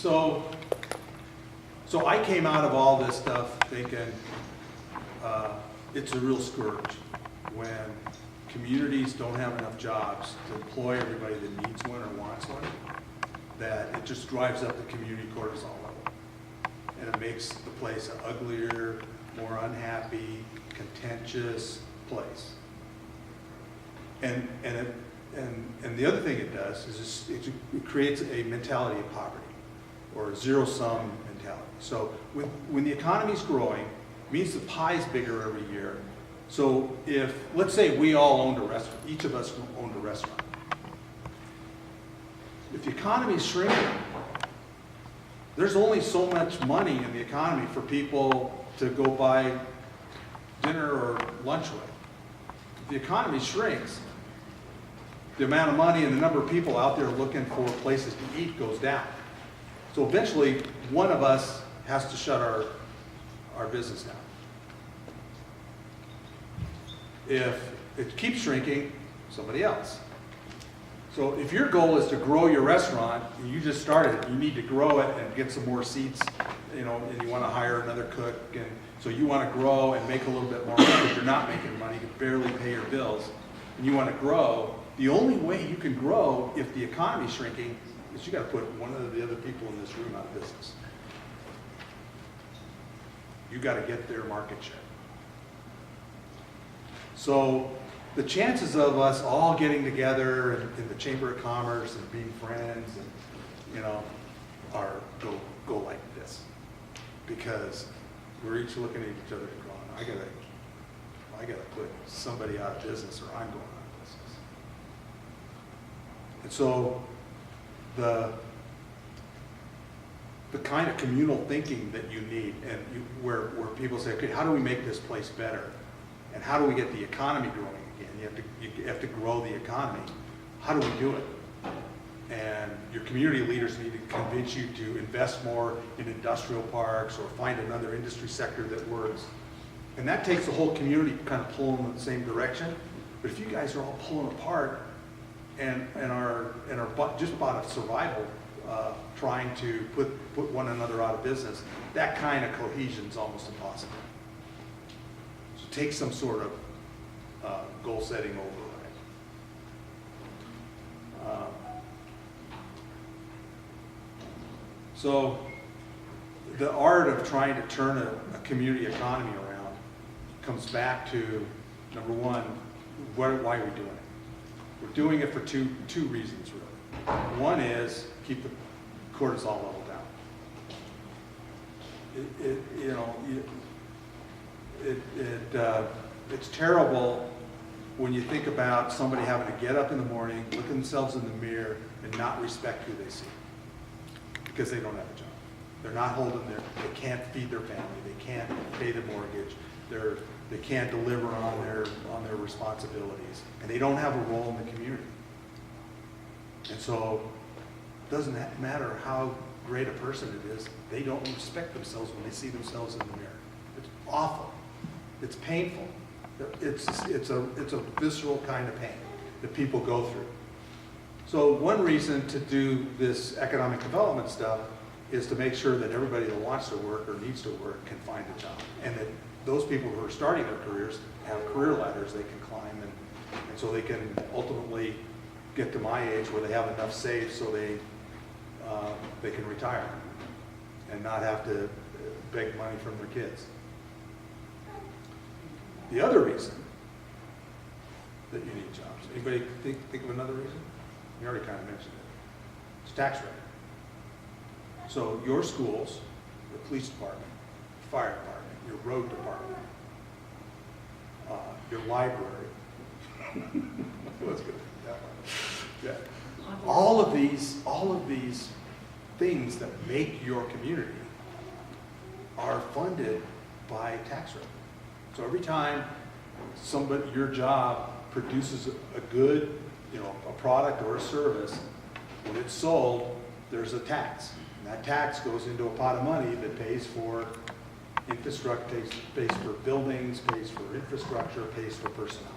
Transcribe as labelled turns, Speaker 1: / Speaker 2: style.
Speaker 1: So I came out of all this stuff thinking it's a real scourge when communities don't have enough jobs to employ everybody that needs one or wants one, that it just drives up the community cortisol level. And it makes the place an uglier, more unhappy, contentious place. And the other thing it does is it creates a mentality of poverty, or a zero-sum mentality. So when the economy's growing, it means the pie's bigger every year. So if, let's say we all owned a restaurant, each of us owned a restaurant. If the economy's shrinking, there's only so much money in the economy for people to go buy dinner or lunch with. If the economy shrinks, the amount of money and the number of people out there looking for places to eat goes down. So eventually, one of us has to shut our business down. If it keeps shrinking, somebody else. So if your goal is to grow your restaurant, and you just started it, you need to grow it and get some more seats, and you want to hire another cook, and so you want to grow and make a little bit more money because you're not making money, you barely pay your bills, and you want to grow. The only way you can grow if the economy's shrinking is you got to put one of the other people in this room out of business. You got to get their market share. So the chances of us all getting together in the Chamber of Commerce and being friends and, are go like this, because we're each looking at each other and going, I gotta put somebody out of business, or I'm going out of business. And so the kind of communal thinking that you need, and where people say, okay, how do we make this place better? And how do we get the economy growing again? You have to grow the economy. How do we do it? And your community leaders need to convince you to invest more in industrial parks or find another industry sector that works. And that takes the whole community kind of pulling in the same direction. But if you guys are all pulling apart and are just about a survival, trying to put one another out of business, that kind of cohesion is almost impossible. So take some sort of goal setting override. So the art of trying to turn a community economy around comes back to, number one, why are we doing it? We're doing it for two reasons, really. One is keep the cortisol level down. It's terrible when you think about somebody having to get up in the morning, look at themselves in the mirror, and not respect who they see, because they don't have a job. They're not holding they can't feed their family, they can't pay the mortgage, they can't deliver on their responsibilities, and they don't have a role in the community. And so it doesn't matter how great a person it is, they don't respect themselves when they see themselves in the mirror. It's awful. It's painful. It's a visceral kind of pain that people go through. So one reason to do this economic development stuff is to make sure that everybody that wants to work or needs to work can find a job, and that those people who are starting their careers have career ladders they can climb, and so they can ultimately get to my age where they have enough saved so they can retire and not have to beg money from their kids. The other reason that you need jobs, anybody think of another reason? You already kind of mentioned it. It's tax revenue. So your schools, your police department, fire department, your road department, your library. Let's go. Yeah. All of these things that make your community are funded by tax revenue. So every time your job produces a good, a product or a service, when it's sold, there's a tax. And that tax goes into a pot of money that pays for infrastructure, pays for buildings, pays for infrastructure, pays for personnel.